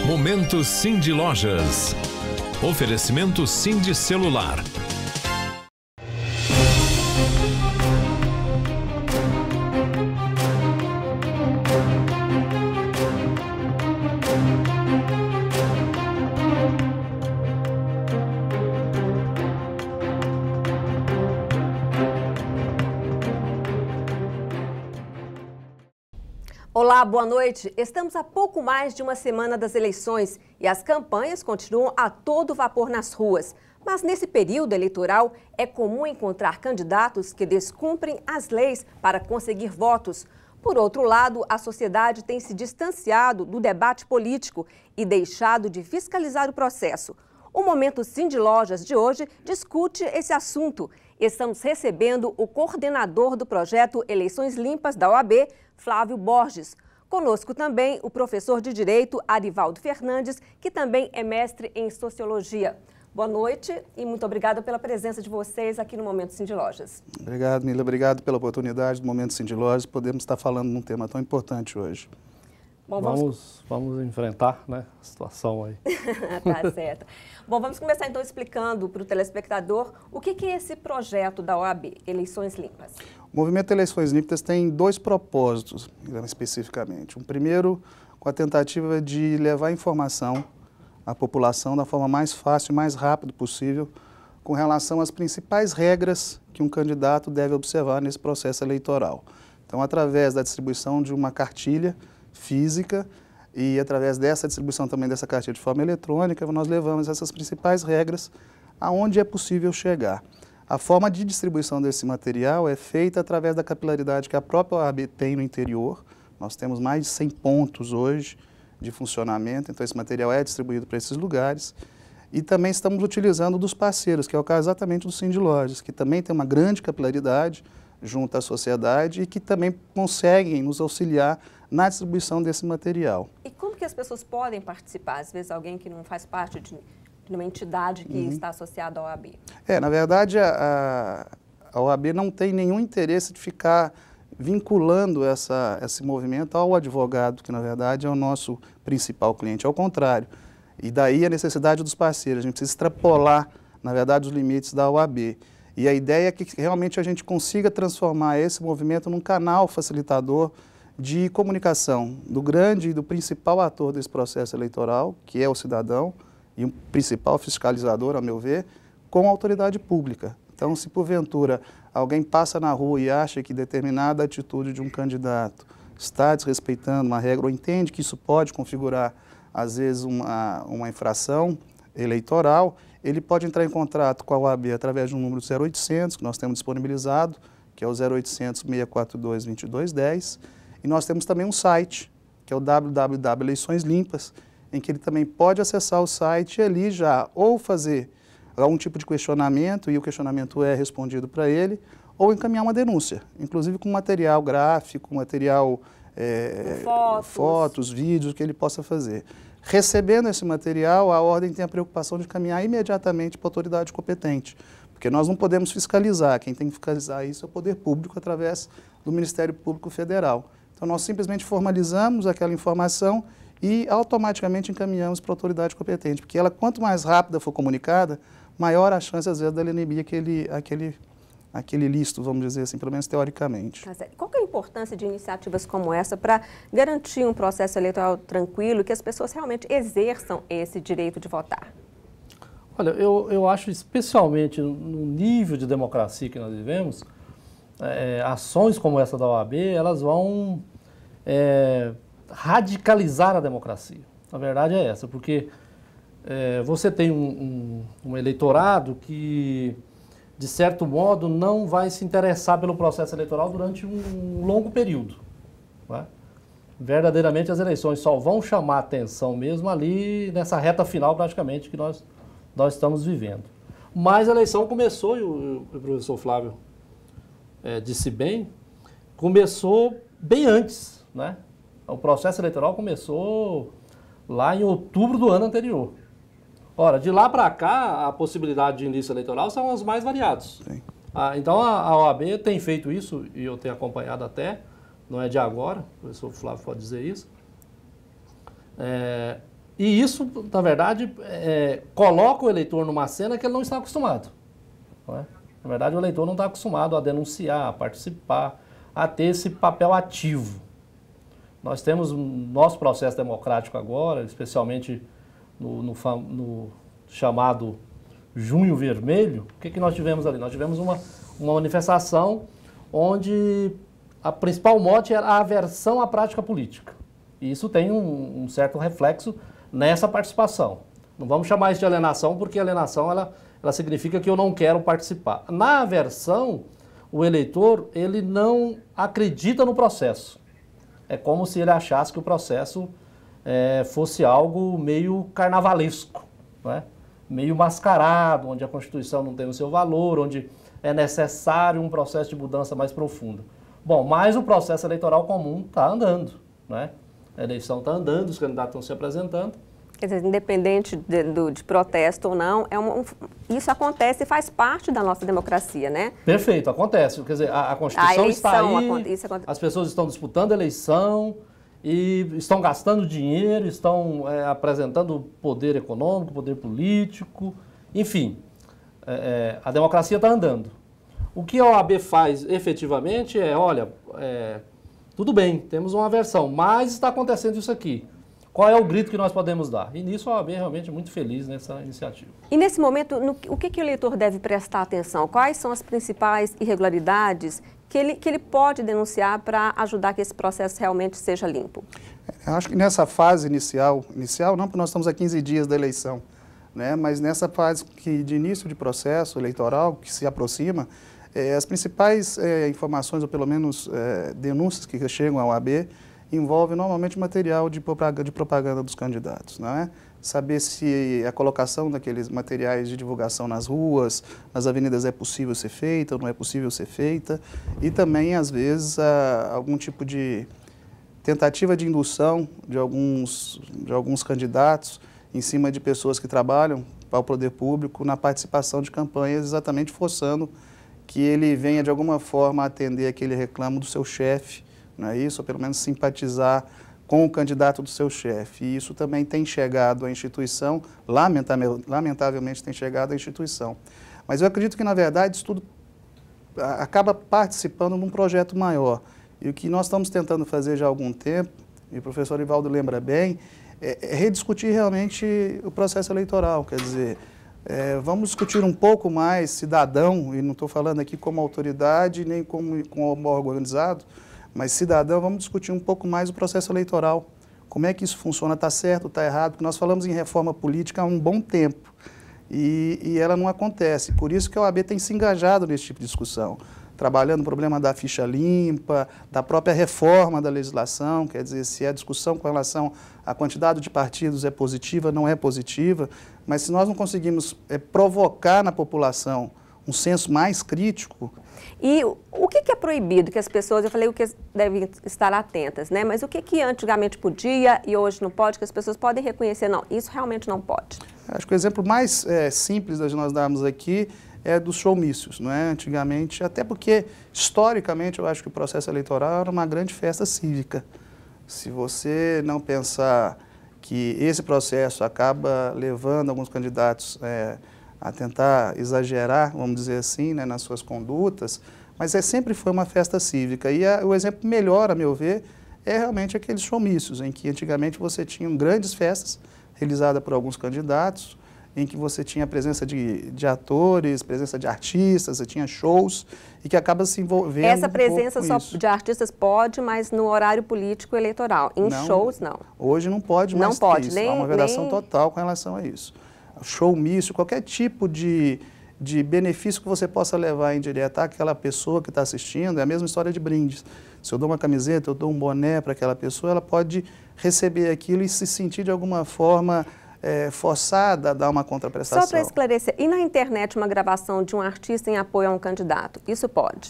Momento Cindy Lojas. Oferecimento Cindy Celular. Olá, boa noite. Estamos a pouco mais de uma semana das eleições e as campanhas continuam a todo vapor nas ruas. Mas nesse período eleitoral é comum encontrar candidatos que descumprem as leis para conseguir votos. Por outro lado, a sociedade tem se distanciado do debate político e deixado de fiscalizar o processo. O Momento Cindy Lojas de hoje discute esse assunto. Estamos recebendo o coordenador do projeto Eleições Limpas da OAB, Flávio Borges. Conosco também o professor de Direito, Arivaldo Fernandes, que também é mestre em Sociologia. Boa noite e muito obrigada pela presença de vocês aqui no Momento Cindy Lojas. Obrigado, Mila. Obrigado pela oportunidade do Momento Cindy Lojas. Podemos estar falando de um tema tão importante hoje. Bom, vamos enfrentar, né, a situação aí. Tá certo. Bom, vamos começar então explicando para o telespectador o que é esse projeto da OAB, Eleições Limpas. O movimento Eleições Limpas tem dois propósitos, especificamente. Um primeiro, com a tentativa de levar informação à população da forma mais fácil e mais rápida possível com relação às principais regras que um candidato deve observar nesse processo eleitoral. Então, através da distribuição de uma cartilha física e através dessa distribuição também dessa cartilha de forma eletrônica, nós levamos essas principais regras aonde é possível chegar. A forma de distribuição desse material é feita através da capilaridade que a própria OAB tem no interior. Nós temos mais de 100 pontos hoje de funcionamento, então esse material é distribuído para esses lugares. E também estamos utilizando dos parceiros, que é o caso exatamente do Cindy Lojas, que também tem uma grande capilaridade junto à sociedade e que também conseguem nos auxiliar na distribuição desse material. E como que as pessoas podem participar? Às vezes alguém que não faz parte de uma entidade que está associada à OAB. Na verdade, a OAB não tem nenhum interesse de ficar vinculando esse movimento ao advogado, que na verdade é o nosso principal cliente, ao contrário. E daí a necessidade dos parceiros, a gente precisa extrapolar, na verdade, os limites da OAB. E a ideia é que realmente a gente consiga transformar esse movimento num canal facilitador de comunicação do grande e do principal ator desse processo eleitoral, que é o cidadão, e um principal fiscalizador, a meu ver, com a autoridade pública. Então, se porventura alguém passa na rua e acha que determinada atitude de um candidato está desrespeitando uma regra ou entende que isso pode configurar, às vezes, uma infração eleitoral, ele pode entrar em contato com a OAB através de um número 0800, que nós temos disponibilizado, que é o 0800 642 2210, e nós temos também um site, que é o www.eleições limpas, em que ele também pode acessar o site e ali já ou fazer algum tipo de questionamento e o questionamento é respondido para ele, ou encaminhar uma denúncia, inclusive com material gráfico, material, fotos, vídeos, que ele possa fazer. Recebendo esse material, a ordem tem a preocupação de encaminhar imediatamente para a autoridade competente, porque nós não podemos fiscalizar, quem tem que fiscalizar isso é o poder público através do Ministério Público Federal. Então nós simplesmente formalizamos aquela informação e automaticamente encaminhamos para a autoridade competente, porque ela, quanto mais rápida for comunicada, maior a chance, às vezes, dela inibir aquele ilícito, vamos dizer assim, pelo menos teoricamente. Qual que é a importância de iniciativas como essa para garantir um processo eleitoral tranquilo, que as pessoas realmente exerçam esse direito de votar? Olha, eu acho, especialmente no nível de democracia que nós vivemos, ações como essa da OAB, elas vão radicalizar a democracia. A verdade é essa, porque você tem um eleitorado que, de certo modo, não vai se interessar pelo processo eleitoral durante um longo período. Né? Verdadeiramente, as eleições só vão chamar a atenção mesmo ali nessa reta final, praticamente, que nós estamos vivendo. Mas a eleição começou, e o professor Flávio disse bem, começou bem antes, né? O processo eleitoral começou lá em outubro do ano anterior. Ora, de lá para cá, a possibilidade de início eleitoral são os mais variados. Então, a OAB tem feito isso, e eu tenho acompanhado até, não é de agora, o professor Flávio pode dizer isso, E isso, na verdade, coloca o eleitor numa cena que ele não está acostumado. Não é? Na verdade, o eleitor não está acostumado a denunciar, a participar, a ter esse papel ativo. Nós temos o nosso processo democrático agora, especialmente no chamado Junho Vermelho. O que nós tivemos ali? Nós tivemos uma manifestação onde a principal mote era a aversão à prática política. E isso tem um certo reflexo nessa participação. Não vamos chamar isso de alienação, porque a alienação ela significa que eu não quero participar. Na aversão, o eleitor ele não acredita no processo. É como se ele achasse que o processo fosse algo meio carnavalesco, não é? Meio mascarado, onde a Constituição não tem o seu valor, onde é necessário um processo de mudança mais profundo. Bom, mas o processo eleitoral comum está andando, não é? A eleição está andando, os candidatos estão se apresentando. Quer dizer, independente de protesto ou não, isso acontece e faz parte da nossa democracia, né? Perfeito, acontece. Quer dizer, a Constituição está aí, as pessoas estão disputando a eleição e estão gastando dinheiro, estão apresentando poder econômico, poder político, enfim, a democracia está andando. O que a OAB faz efetivamente olha, tudo bem, temos uma aversão, mas está acontecendo isso aqui. Qual é o grito que nós podemos dar? E nisso a OAB é realmente muito feliz nessa iniciativa. E nesse momento, o que o eleitor deve prestar atenção? Quais são as principais irregularidades que ele pode denunciar para ajudar que esse processo realmente seja limpo? Eu acho que nessa fase inicial não, porque nós estamos a 15 dias da eleição, né? Mas nessa fase de início de processo eleitoral, que se aproxima, as principais informações, ou pelo menos denúncias que chegam à OAB, envolve normalmente material de propaganda dos candidatos, não é? Saber se a colocação daqueles materiais de divulgação nas ruas, nas avenidas é possível ser feita ou não é possível ser feita, e também, às vezes, algum tipo de tentativa de indução de alguns candidatos em cima de pessoas que trabalham para o poder público na participação de campanhas, exatamente forçando que ele venha, de alguma forma, atender aquele reclamo do seu chefe, não é isso? Ou pelo menos simpatizar com o candidato do seu chefe. E isso também tem chegado à instituição, lamentavelmente tem chegado à instituição. Mas eu acredito que, na verdade, isso tudo acaba participando de um projeto maior. E o que nós estamos tentando fazer já há algum tempo, e o professor Ivaldo lembra bem, é rediscutir realmente o processo eleitoral. Quer dizer, vamos discutir um pouco mais cidadão, e não estou falando aqui como autoridade, nem como órgão organizado, mas cidadão, vamos discutir um pouco mais o processo eleitoral. Como é que isso funciona? Está certo, está errado? Porque nós falamos em reforma política há um bom tempo e ela não acontece. Por isso que a OAB tem se engajado nesse tipo de discussão, trabalhando o problema da ficha limpa, da própria reforma da legislação, quer dizer, se a discussão com relação à quantidade de partidos é positiva, não é positiva, mas se nós não conseguimos provocar na população um senso mais crítico. E o que é proibido? Que as pessoas, eu falei o que devem estar atentas, né? Mas o que antigamente podia e hoje não pode, que as pessoas podem reconhecer, não, isso realmente não pode? Acho que o exemplo mais simples de nós darmos aqui é dos showmícios, não é? Antigamente, até porque, historicamente, eu acho que o processo eleitoral era uma grande festa cívica. Se você não pensar que esse processo acaba levando alguns candidatos a tentar exagerar, vamos dizer assim, né, nas suas condutas, mas sempre foi uma festa cívica. E o exemplo melhor, a meu ver, é realmente aqueles showmícios, em que antigamente você tinha grandes festas realizadas por alguns candidatos, em que você tinha a presença de atores, presença de artistas, você tinha shows, e que acaba se envolvendo. Essa presença só de artistas pode, mas no horário político eleitoral. Em shows, não. Hoje não pode mais. Não pode, isso. Há uma vedação total com relação a isso. Showmício, qualquer tipo de benefício que você possa levar em direto àquela pessoa que está assistindo, é a mesma história de brindes. Se eu dou uma camiseta, eu dou um boné para aquela pessoa, ela pode receber aquilo e se sentir de alguma forma forçada a dar uma contraprestação. Só para esclarecer, e na internet uma gravação de um artista em apoio a um candidato, isso pode?